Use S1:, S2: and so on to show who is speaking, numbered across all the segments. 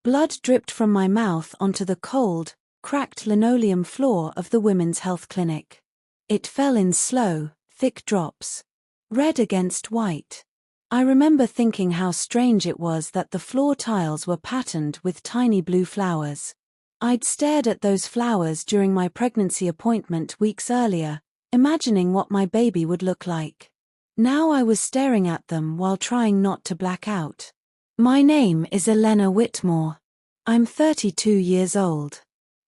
S1: Blood dripped from my mouth onto the cold, cracked linoleum floor of the women's health clinic. It fell in slow, thick drops. Red against white. I remember thinking how strange it was that the floor tiles were patterned with tiny blue flowers. I'd stared at those flowers during my pregnancy appointment weeks earlier, imagining what my baby would look like. Now I was staring at them while trying not to black out. My name is Elena Whitmore. I'm 32 years old.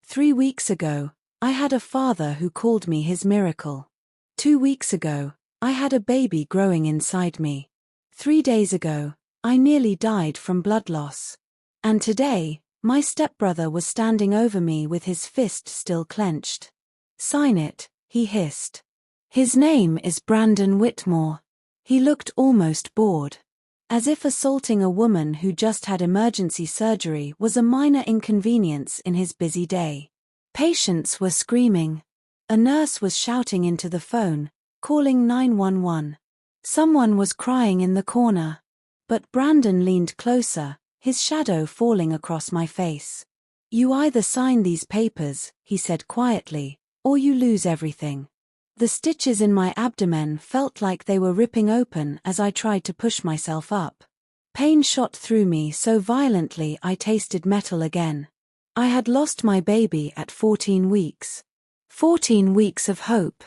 S1: 3 weeks ago, I had a father who called me his miracle. 2 weeks ago, I had a baby growing inside me. 3 days ago, I nearly died from blood loss. And today, my stepbrother was standing over me with his fist still clenched. "Sign it," he hissed. His name is Brandon Whitmore. He looked almost bored. As if assaulting a woman who just had emergency surgery was a minor inconvenience in his busy day. Patients were screaming. A nurse was shouting into the phone, calling 911. Someone was crying in the corner. But Brandon leaned closer, his shadow falling across my face. "You either sign these papers," he said quietly, "or you lose everything." The stitches in my abdomen felt like they were ripping open as I tried to push myself up. Pain shot through me so violently I tasted metal again. I had lost my baby at 14 weeks. 14 weeks of hope.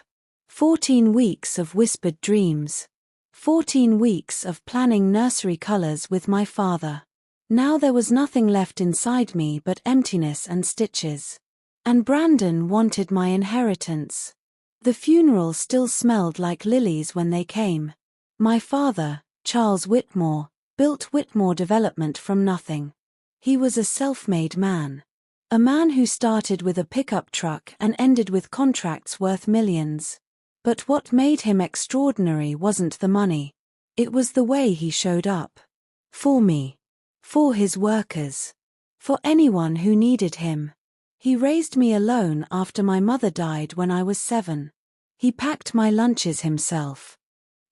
S1: 14 weeks of whispered dreams. 14 weeks of planning nursery colors with my father. Now there was nothing left inside me but emptiness and stitches. And Brandon wanted my inheritance. The funeral still smelled like lilies when they came. My father, Charles Whitmore, built Whitmore Development from nothing. He was a self-made man. A man who started with a pickup truck and ended with contracts worth millions. But what made him extraordinary wasn't the money. It was the way he showed up. For me. For his workers. For anyone who needed him. He raised me alone after my mother died when I was 7. He packed my lunches himself.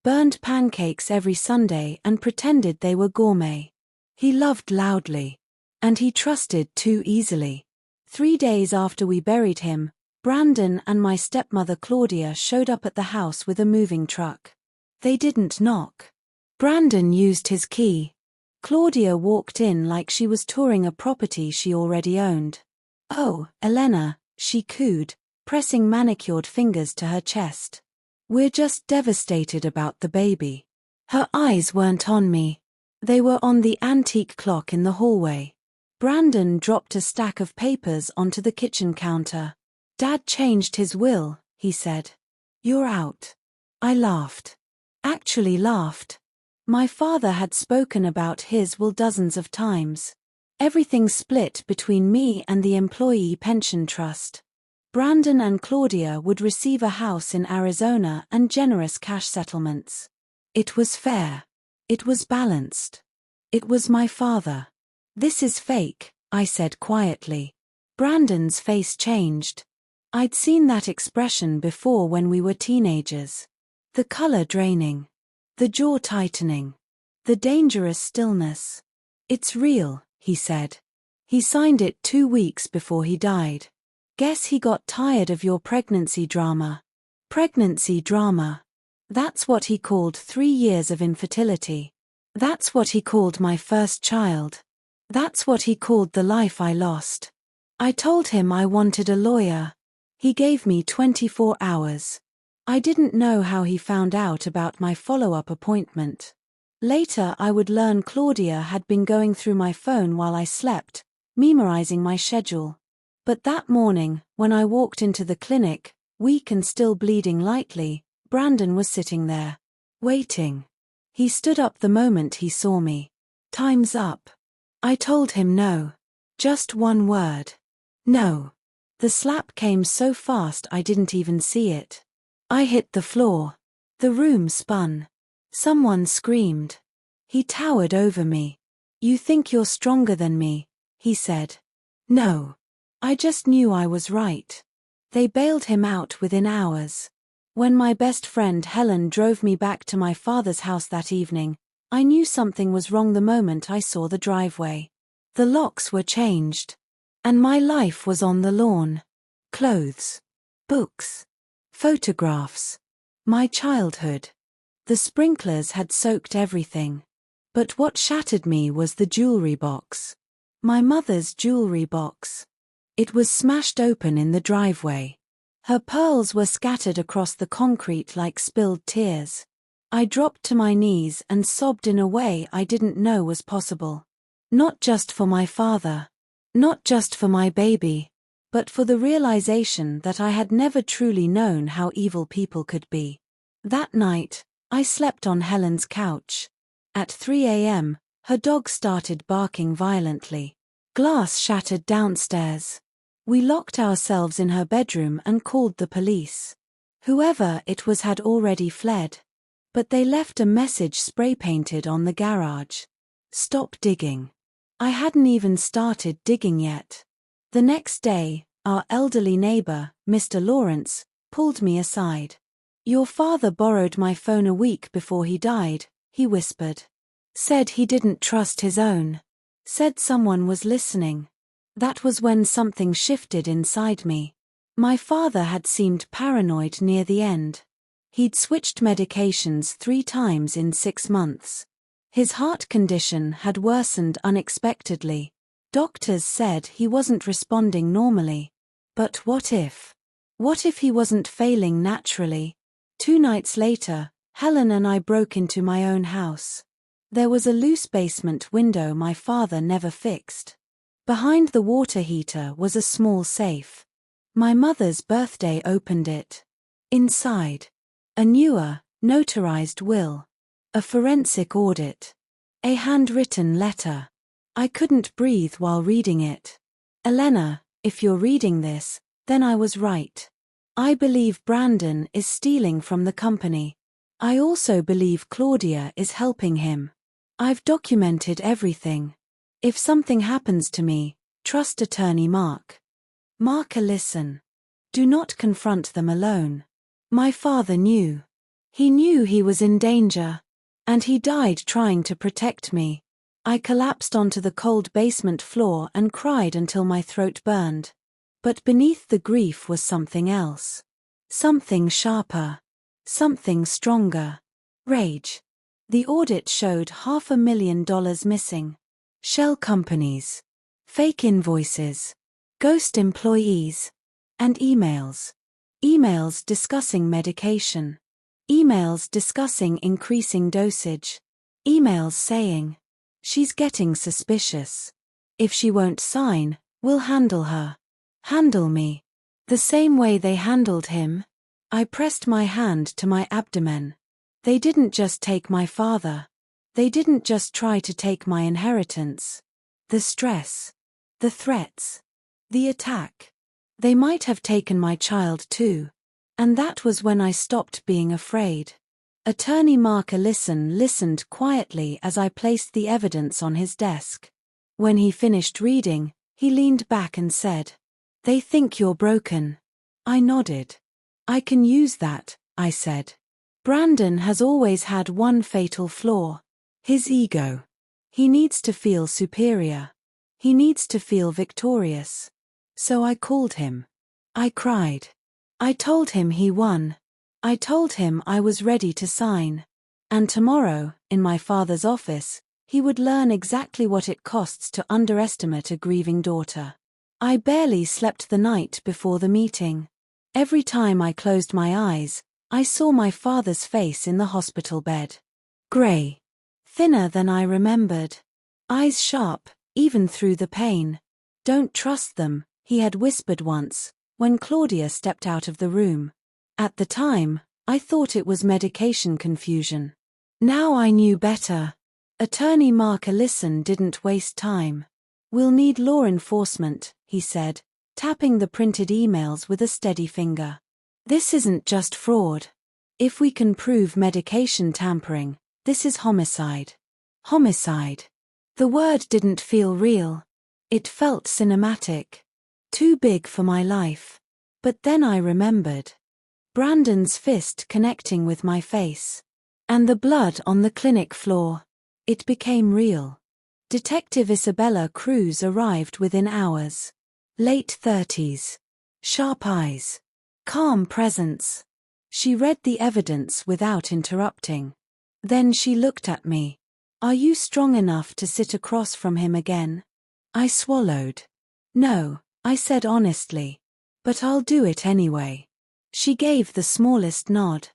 S1: Burned pancakes every Sunday and pretended they were gourmet. He loved loudly. And he trusted too easily. 3 days after we buried him, Brandon and my stepmother Claudia showed up at the house with a moving truck. They didn't knock. Brandon used his key. Claudia walked in like she was touring a property she already owned. "Oh, Elena," she cooed, pressing manicured fingers to her chest. "We're just devastated about the baby." Her eyes weren't on me. They were on the antique clock in the hallway. Brandon dropped a stack of papers onto the kitchen counter. "Dad changed his will," he said. "You're out." I laughed. Actually laughed. My father had spoken about his will dozens of times. Everything split between me and the Employee Pension Trust. Brandon and Claudia would receive a house in Arizona and generous cash settlements. It was fair. It was balanced. It was my father. "This is fake," I said quietly. Brandon's face changed. I'd seen that expression before when we were teenagers. The color draining. The jaw tightening. The dangerous stillness. "It's real," he said. "He signed it 2 weeks before he died. Guess he got tired of your pregnancy drama." Pregnancy drama. That's what he called 3 years of infertility. That's what he called my first child. That's what he called the life I lost. I told him I wanted a lawyer. He gave me 24 hours. I didn't know how he found out about my follow-up appointment. Later I would learn Claudia had been going through my phone while I slept, memorizing my schedule. But that morning, when I walked into the clinic, weak and still bleeding lightly, Brandon was sitting there, waiting. He stood up the moment he saw me. "Time's up." I told him no. Just one word. No. The slap came so fast I didn't even see it. I hit the floor. The room spun. Someone screamed. He towered over me. "You think you're stronger than me," he said. No. I just knew I was right. They bailed him out within hours. When my best friend Helen drove me back to my father's house that evening, I knew something was wrong the moment I saw the driveway. The locks were changed. And my life was on the lawn. Clothes. Books. Photographs. My childhood. The sprinklers had soaked everything. But what shattered me was the jewelry box. My mother's jewelry box. It was smashed open in the driveway. Her pearls were scattered across the concrete like spilled tears. I dropped to my knees and sobbed in a way I didn't know was possible. Not just for my father. Not just for my baby. But for the realization that I had never truly known how evil people could be. That night, I slept on Helen's couch. At 3 a.m., her dog started barking violently. Glass shattered downstairs. We locked ourselves in her bedroom and called the police. Whoever it was had already fled. But they left a message spray-painted on the garage. Stop digging. I hadn't even started digging yet. The next day, our elderly neighbor, Mr. Lawrence, pulled me aside. Your father borrowed my phone a week before he died, he whispered. Said he didn't trust his own. Said someone was listening. That was when something shifted inside me. My father had seemed paranoid near the end. He'd switched medications 3 times in 6 months. His heart condition had worsened unexpectedly. Doctors said he wasn't responding normally. But what if? What if he wasn't failing naturally? 2 nights later, Helen and I broke into my own house. There was a loose basement window my father never fixed. Behind the water heater was a small safe. My mother's birthday opened it. Inside, a newer, notarized will. A forensic audit. A handwritten letter. I couldn't breathe while reading it. Elena, if you're reading this, then I was right. I believe Brandon is stealing from the company. I also believe Claudia is helping him. I've documented everything. If something happens to me, trust attorney Mark. Mark, listen. Do not confront them alone. My father knew. He knew he was in danger. And he died trying to protect me. I collapsed onto the cold basement floor and cried until my throat burned. But beneath the grief was something else. Something sharper. Something stronger. Rage. The audit showed $500,000 missing. Shell companies. Fake invoices. Ghost employees. And emails. Emails discussing medication. Emails discussing increasing dosage. Emails saying, she's getting suspicious. If she won't sign, we'll handle her. Handle me. The same way they handled him. I pressed my hand to my abdomen. They didn't just take my father. They didn't just try to take my inheritance. The stress. The threats. The attack. They might have taken my child too. And that was when I stopped being afraid. Attorney Mark Ellison listened quietly as I placed the evidence on his desk. When he finished reading, he leaned back and said, "They think you're broken." I nodded. "I can use that," I said. Brandon has always had one fatal flaw. His ego. He needs to feel superior. He needs to feel victorious. So I called him. I cried. I told him he won. I told him I was ready to sign. And tomorrow, in my father's office, he would learn exactly what it costs to underestimate a grieving daughter. I barely slept the night before the meeting. Every time I closed my eyes, I saw my father's face in the hospital bed. Gray. Thinner than I remembered. Eyes sharp, even through the pain. "Don't trust them," he had whispered once, when Claudia stepped out of the room. At the time, I thought it was medication confusion. Now I knew better. Attorney Mark Ellison didn't waste time. "We'll need law enforcement," he said, tapping the printed emails with a steady finger. "This isn't just fraud. If we can prove medication tampering, this is homicide." Homicide. The word didn't feel real. It felt cinematic. Too big for my life. But then I remembered. Brandon's fist connecting with my face. And the blood on the clinic floor. It became real. Detective Isabella Cruz arrived within hours. Late 30s. Sharp eyes. Calm presence. She read the evidence without interrupting. Then she looked at me. Are you strong enough to sit across from him again? I swallowed. No, I said honestly. But I'll do it anyway. She gave the smallest nod.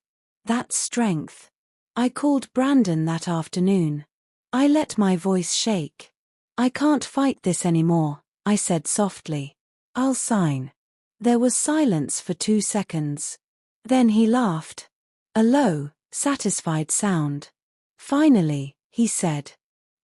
S1: That's strength. I called Brandon that afternoon. I let my voice shake. I can't fight this anymore, I said softly. I'll sign. There was silence for 2 seconds. Then he laughed. A low, satisfied sound. Finally, he said.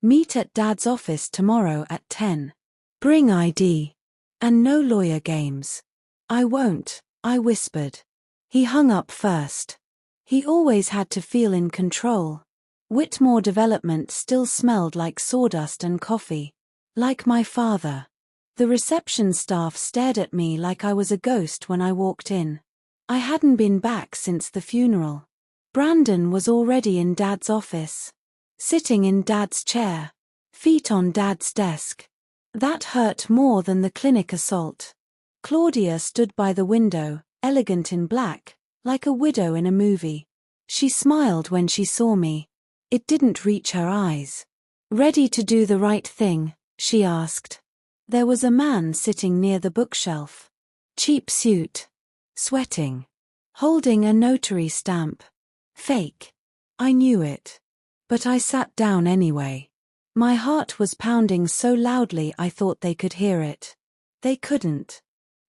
S1: Meet at Dad's office tomorrow at 10. Bring ID. And no lawyer games. I won't, I whispered. He hung up first. He always had to feel in control. Whitmore Development still smelled like sawdust and coffee. Like my father. The reception staff stared at me like I was a ghost when I walked in. I hadn't been back since the funeral. Brandon was already in Dad's office. Sitting in Dad's chair. Feet on Dad's desk. That hurt more than the clinic assault. Claudia stood by the window, elegant in black, like a widow in a movie. She smiled when she saw me. It didn't reach her eyes. Ready to do the right thing? She asked. There was a man sitting near the bookshelf. Cheap suit. Sweating. Holding a notary stamp. Fake. I knew it. But I sat down anyway. My heart was pounding so loudly I thought they could hear it. They couldn't.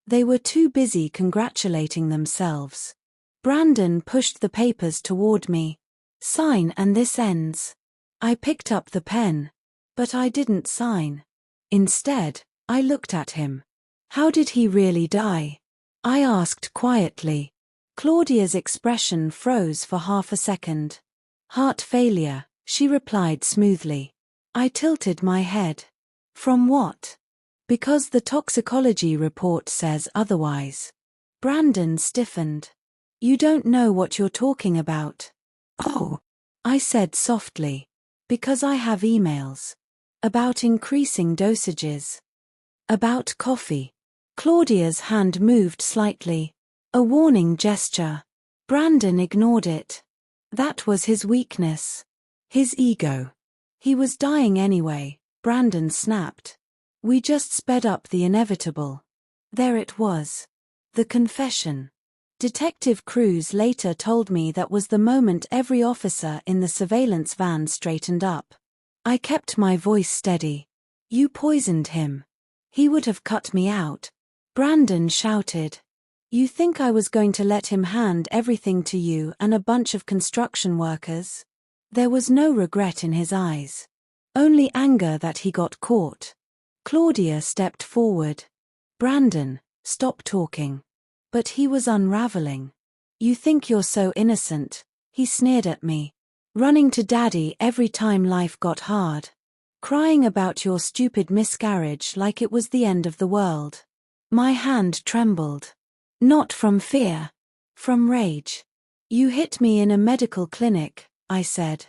S1: They were too busy congratulating themselves. Brandon pushed the papers toward me. Sign and this ends. I picked up the pen. But I didn't sign. Instead, I looked at him. How did he really die? I asked quietly. Claudia's expression froze for half a second. Heart failure, she replied smoothly. I tilted my head. From what? Because the toxicology report says otherwise. Brandon stiffened. You don't know what you're talking about. Oh, I said softly. Because I have emails. About increasing dosages. About coffee. Claudia's hand moved slightly. A warning gesture. Brandon ignored it. That was his weakness. His ego. He was dying anyway, Brandon snapped. We just sped up the inevitable. There it was. The confession. Detective Cruz later told me that was the moment every officer in the surveillance van straightened up. I kept my voice steady. You poisoned him. He would have cut me out. Brandon shouted. You think I was going to let him hand everything to you and a bunch of construction workers? There was no regret in his eyes. Only anger that he got caught. Claudia stepped forward. Brandon, stop talking. But he was unraveling. You think you're so innocent, he sneered at me. Running to Daddy every time life got hard. Crying about your stupid miscarriage like it was the end of the world. My hand trembled. Not from fear. From rage. You hit me in a medical clinic, I said.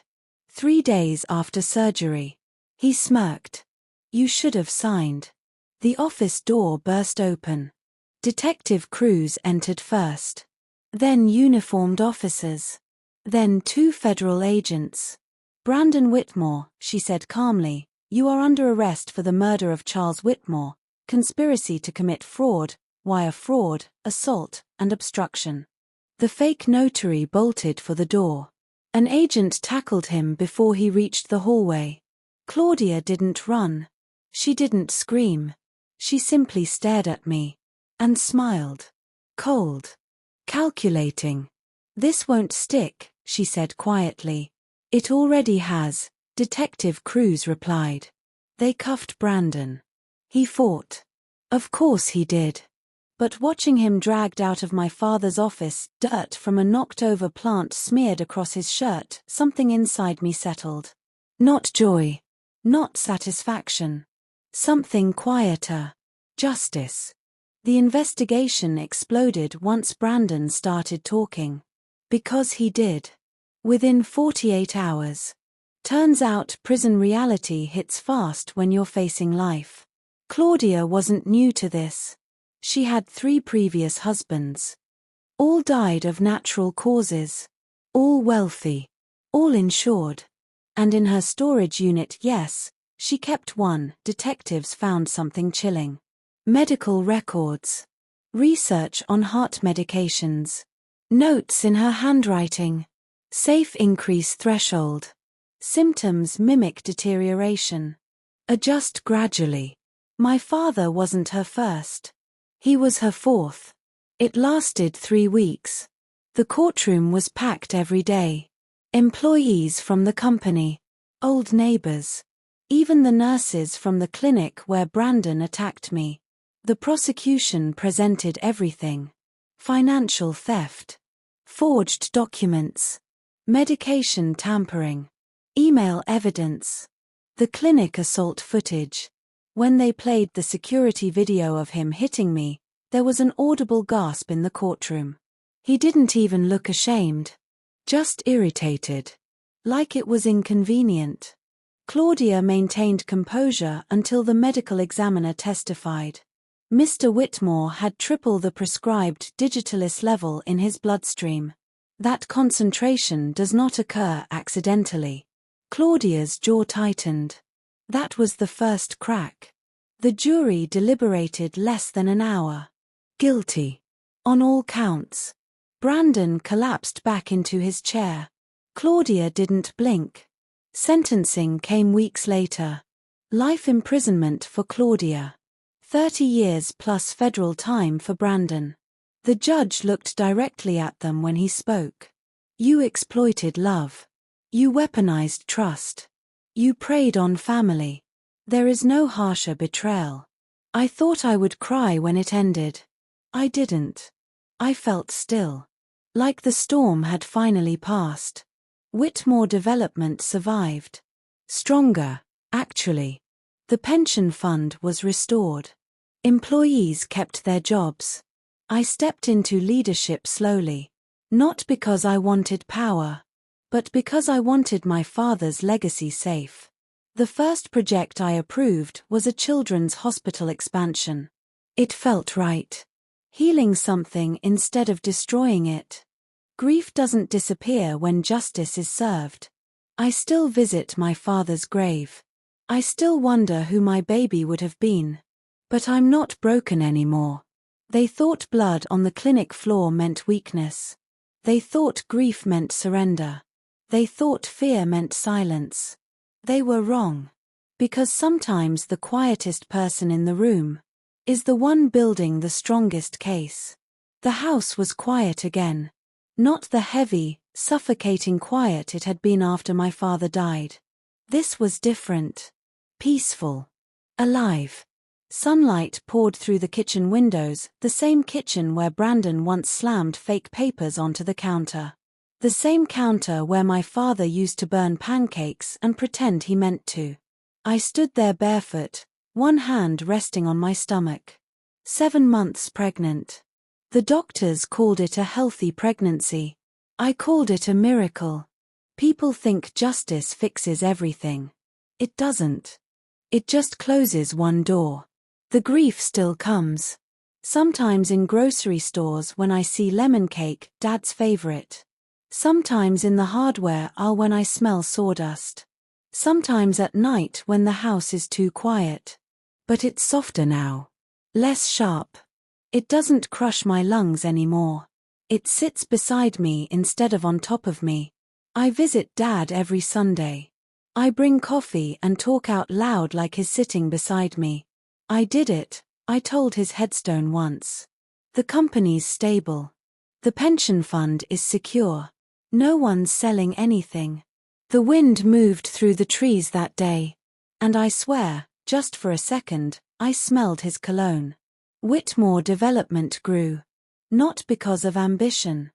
S1: 3 days after surgery. He smirked. You should have signed. The office door burst open. Detective Cruz entered first. Then uniformed officers. Then 2 federal agents. Brandon Whitmore, she said calmly, you are under arrest for the murder of Charles Whitmore, conspiracy to commit fraud, wire fraud, assault, and obstruction. The fake notary bolted for the door. An agent tackled him before he reached the hallway. Claudia didn't run. She didn't scream. She simply stared at me. And smiled. Cold. Calculating. This won't stick, she said quietly. It already has, Detective Cruz replied. They cuffed Brandon. He fought. Of course he did. But watching him dragged out of my father's office, dirt from a knocked-over plant smeared across his shirt, something inside me settled. Not joy. Not satisfaction. Something quieter. Justice. The investigation exploded once Brandon started talking. Because he did. Within 48 hours. Turns out prison reality hits fast when you're facing life. Claudia wasn't new to this. She had 3 previous husbands. All died of natural causes. All wealthy. All insured. And in her storage unit, yes, she kept one. Detectives found something chilling. Medical records. Research on heart medications. Notes in her handwriting. Safe increase threshold. Symptoms mimic deterioration. Adjust gradually. My father wasn't her first. He was her 4th. It lasted 3 weeks. The courtroom was packed every day. Employees from the company. Old neighbors. Even the nurses from the clinic where Brandon attacked me. The prosecution presented everything. Financial theft. Forged documents. Medication tampering. Email evidence. The clinic assault footage. When they played the security video of him hitting me, there was an audible gasp in the courtroom. He didn't even look ashamed. Just irritated. Like it was inconvenient. Claudia maintained composure until the medical examiner testified. Mr. Whitmore had triple the prescribed digitalis level in his bloodstream. That concentration does not occur accidentally. Claudia's jaw tightened. That was the first crack. The jury deliberated less than an hour. Guilty. On all counts. Brandon collapsed back into his chair. Claudia didn't blink. Sentencing came weeks later. Life imprisonment for Claudia. 30 years plus federal time for Brandon. The judge looked directly at them when he spoke. You exploited love. You weaponized trust. You preyed on family. There is no harsher betrayal. I thought I would cry when it ended. I didn't. I felt still. Like the storm had finally passed. Whitmore development survived. Stronger, actually. The pension fund was restored. Employees kept their jobs. I stepped into leadership slowly. Not because I wanted power, but because I wanted my father's legacy safe. The first project I approved was a children's hospital expansion. It felt right. Healing something instead of destroying it. Grief doesn't disappear when justice is served. I still visit my father's grave. I still wonder who my baby would have been. But I'm not broken anymore. They thought blood on the clinic floor meant weakness. They thought grief meant surrender. They thought fear meant silence. They were wrong. Because sometimes the quietest person in the room is the one building the strongest case. The house was quiet again. Not the heavy, suffocating quiet it had been after my father died. This was different. Peaceful. Alive. Sunlight poured through the kitchen windows, the same kitchen where Brandon once slammed fake papers onto the counter. The same counter where my father used to burn pancakes and pretend he meant to. I stood there barefoot, one hand resting on my stomach. 7 months pregnant. The doctors called it a healthy pregnancy. I called it a miracle. People think justice fixes everything. It doesn't. It just closes one door. The grief still comes. Sometimes in grocery stores when I see lemon cake, Dad's favorite. Sometimes in the hardware aisle when I smell sawdust. Sometimes at night when the house is too quiet. But it's softer now. Less sharp. It doesn't crush my lungs anymore. It sits beside me instead of on top of me. I visit Dad every Sunday. I bring coffee and talk out loud like he's sitting beside me. I did it, I told his headstone once. The company's stable. The pension fund is secure. No one's selling anything. The wind moved through the trees that day. And I swear, just for a second, I smelled his cologne. Whitmore development grew. Not because of ambition,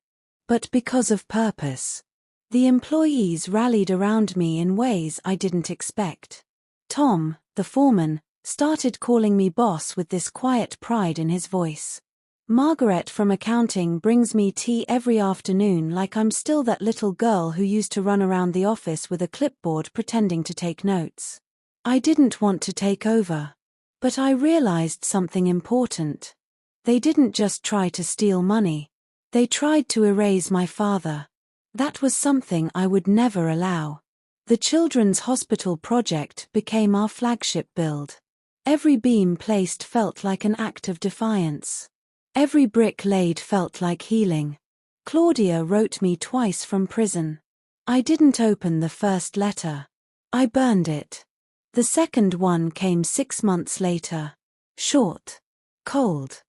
S1: but because of purpose. The employees rallied around me in ways I didn't expect. Tom, the foreman, started calling me boss with this quiet pride in his voice. Margaret from accounting brings me tea every afternoon like I'm still that little girl who used to run around the office with a clipboard pretending to take notes. I didn't want to take over. But I realized something important. They didn't just try to steal money. They tried to erase my father. That was something I would never allow. The Children's Hospital project became our flagship build. Every beam placed felt like an act of defiance. Every brick laid felt like healing. Claudia wrote me twice from prison. I didn't open the first letter. I burned it. The second one came 6 months later. Short. Cold.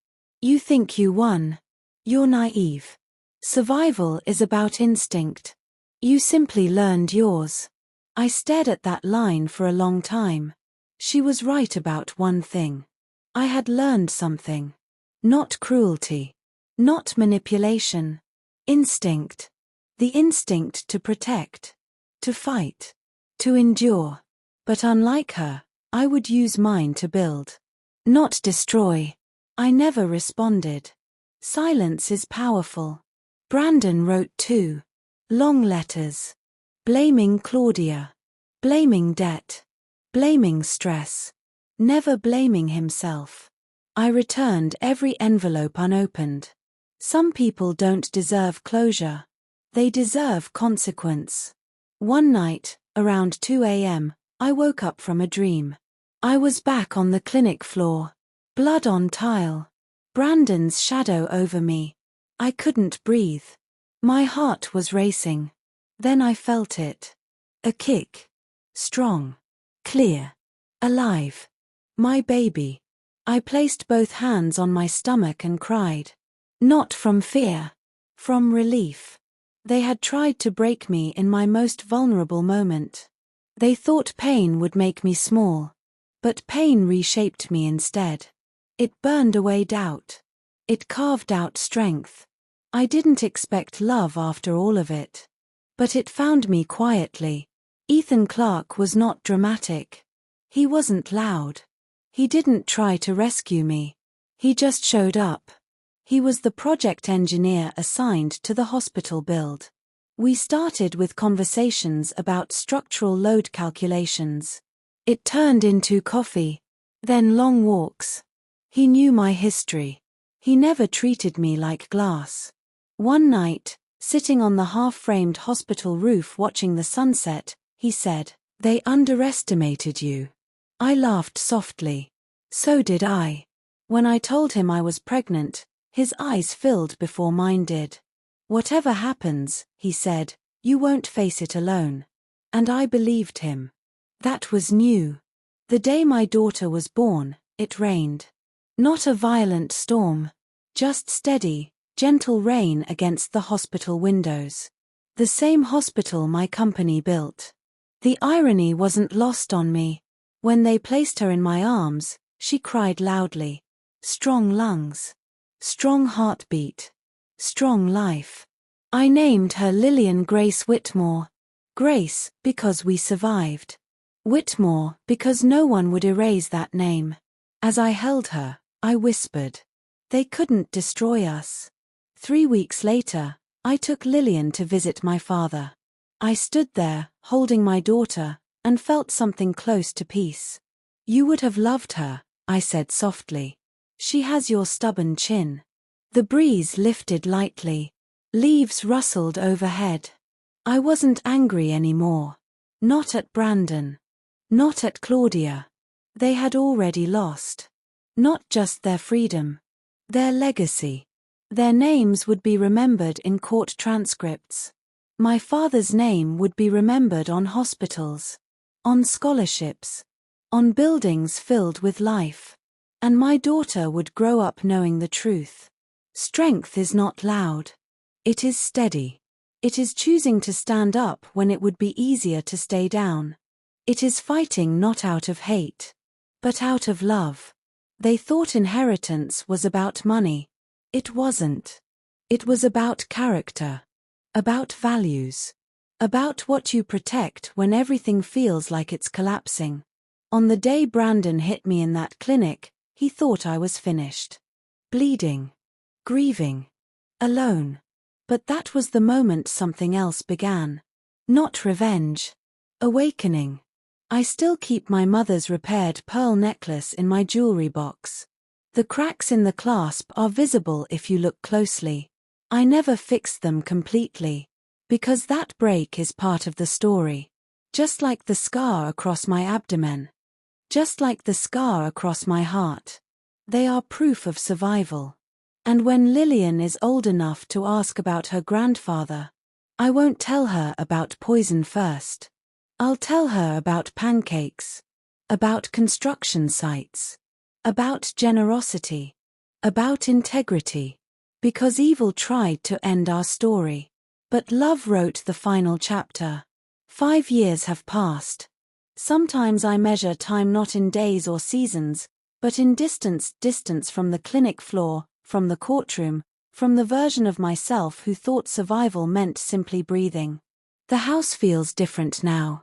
S1: You think you won. You're naive. Survival is about instinct. You simply learned yours. I stared at that line for a long time. She was right about one thing. I had learned something. Not cruelty. Not manipulation. Instinct. The instinct to protect. To fight. To endure. But unlike her, I would use mine to build. Not destroy. I never responded. Silence is powerful. Brandon wrote 2 long letters. Blaming Claudia. Blaming debt. Blaming stress. Never blaming himself. I returned every envelope unopened. Some people don't deserve closure. They deserve consequence. One night, around 2 a.m., I woke up from a dream. I was back on the clinic floor. Blood on tile. Brandon's shadow over me. I couldn't breathe. My heart was racing. Then I felt it. A kick. Strong. Clear. Alive. My baby. I placed both hands on my stomach and cried. Not from fear. From relief. They had tried to break me in my most vulnerable moment. They thought pain would make me small. But pain reshaped me instead. It burned away doubt. It carved out strength. I didn't expect love after all of it. But it found me quietly. Ethan Clark was not dramatic. He wasn't loud. He didn't try to rescue me. He just showed up. He was the project engineer assigned to the hospital build. We started with conversations about structural load calculations. It turned into coffee, then long walks. He knew my history. He never treated me like glass. One night, sitting on the half-framed hospital roof watching the sunset, he said, "They underestimated you." I laughed softly. So did I. When I told him I was pregnant, his eyes filled before mine did. "Whatever happens," he said, "you won't face it alone." And I believed him. That was new. The day my daughter was born, it rained. Not a violent storm. Just steady, gentle rain against the hospital windows. The same hospital my company built. The irony wasn't lost on me. When they placed her in my arms, she cried loudly. Strong lungs. Strong heartbeat. Strong life. I named her Lillian Grace Whitmore. Grace, because we survived. Whitmore, because no one would erase that name. As I held her, I whispered. They couldn't destroy us. 3 weeks later, I took Lillian to visit my father. I stood there, holding my daughter, and felt something close to peace. "You would have loved her," I said softly. "She has your stubborn chin." The breeze lifted lightly. Leaves rustled overhead. I wasn't angry anymore. Not at Brandon. Not at Claudia. They had already lost. Not just their freedom. Their legacy. Their names would be remembered in court transcripts. My father's name would be remembered on hospitals. On scholarships. On buildings filled with life. And my daughter would grow up knowing the truth. Strength is not loud. It is steady. It is choosing to stand up when it would be easier to stay down. It is fighting not out of hate, but out of love. They thought inheritance was about money. It wasn't. It was about character. About values. About what you protect when everything feels like it's collapsing. On the day Brandon hit me in that clinic, he thought I was finished. Bleeding. grieving, alone. But that was the moment something else began. Not revenge. Awakening. I still keep my mother's repaired pearl necklace in my jewelry box. The cracks in the clasp are visible if you look closely. I never fixed them completely, because that break is part of the story. Just like the scar across my abdomen. Just like the scar across my heart. They are proof of survival. And when Lillian is old enough to ask about her grandfather, I won't tell her about poison first. I'll tell her about pancakes, about construction sites, about generosity, about integrity. Because evil tried to end our story. But love wrote the final chapter. 5 years have passed. Sometimes I measure time not in days or seasons, but in distance from the clinic floor, from the courtroom, from the version of myself who thought survival meant simply breathing. The house feels different now.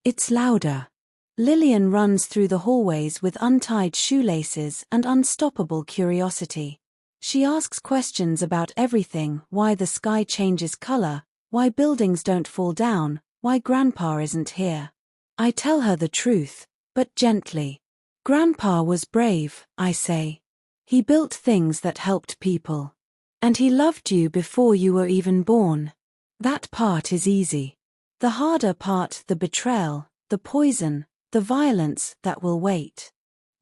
S1: It's louder. Lillian runs through the hallways with untied shoelaces and unstoppable curiosity. She asks questions about everything: why the sky changes color, why buildings don't fall down, why Grandpa isn't here. I tell her the truth, but gently. Grandpa was brave, I say. He built things that helped people. And he loved you before you were even born. That part is easy. The harder part, the betrayal, the poison, the violence, that will wait.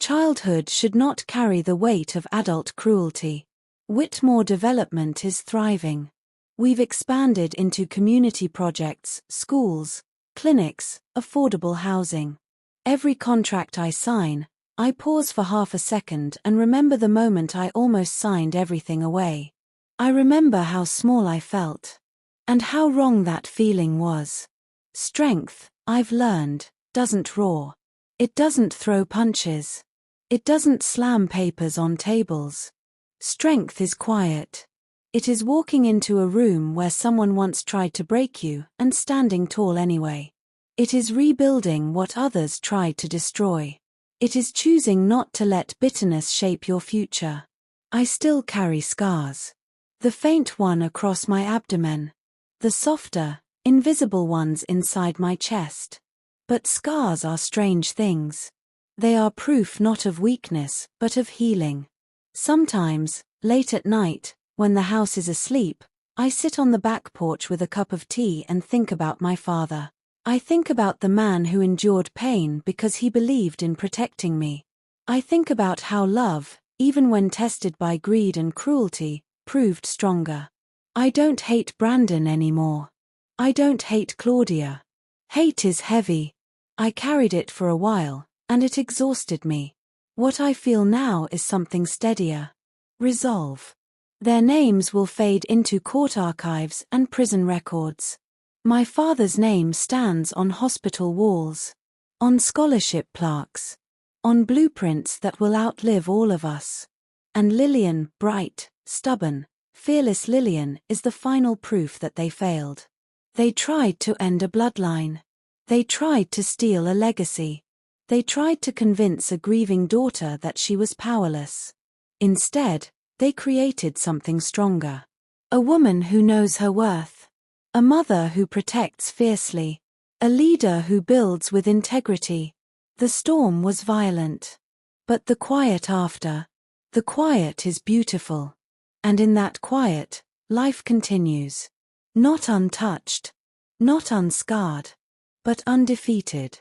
S1: Childhood should not carry the weight of adult cruelty. Whitmore development is thriving. We've expanded into community projects, schools, clinics, affordable housing. Every contract I sign, I pause for half a second and remember the moment I almost signed everything away. I remember how small I felt. And how wrong that feeling was. Strength, I've learned, doesn't roar. It doesn't throw punches. It doesn't slam papers on tables. Strength is quiet. It is walking into a room where someone once tried to break you and standing tall anyway. It is rebuilding what others tried to destroy. It is choosing not to let bitterness shape your future. I still carry scars. The faint one across my abdomen. The softer, invisible ones inside my chest. But scars are strange things. They are proof not of weakness, but of healing. Sometimes, late at night, when the house is asleep, I sit on the back porch with a cup of tea and think about my father. I think about the man who endured pain because he believed in protecting me. I think about how love, even when tested by greed and cruelty, proved stronger. I don't hate Brandon anymore. I don't hate Claudia. Hate is heavy. I carried it for a while, and it exhausted me. What I feel now is something steadier. Resolve. Their names will fade into court archives and prison records. My father's name stands on hospital walls, on scholarship plaques, on blueprints that will outlive all of us. And Lillian, bright, stubborn, fearless Lillian, is the final proof that they failed. They tried to end a bloodline. They tried to steal a legacy. They tried to convince a grieving daughter that she was powerless. Instead, they created something stronger. A woman who knows her worth. A mother who protects fiercely. A leader who builds with integrity. The storm was violent. But the quiet after. The quiet is beautiful. And in that quiet, life continues. Not untouched. Not unscarred. But undefeated.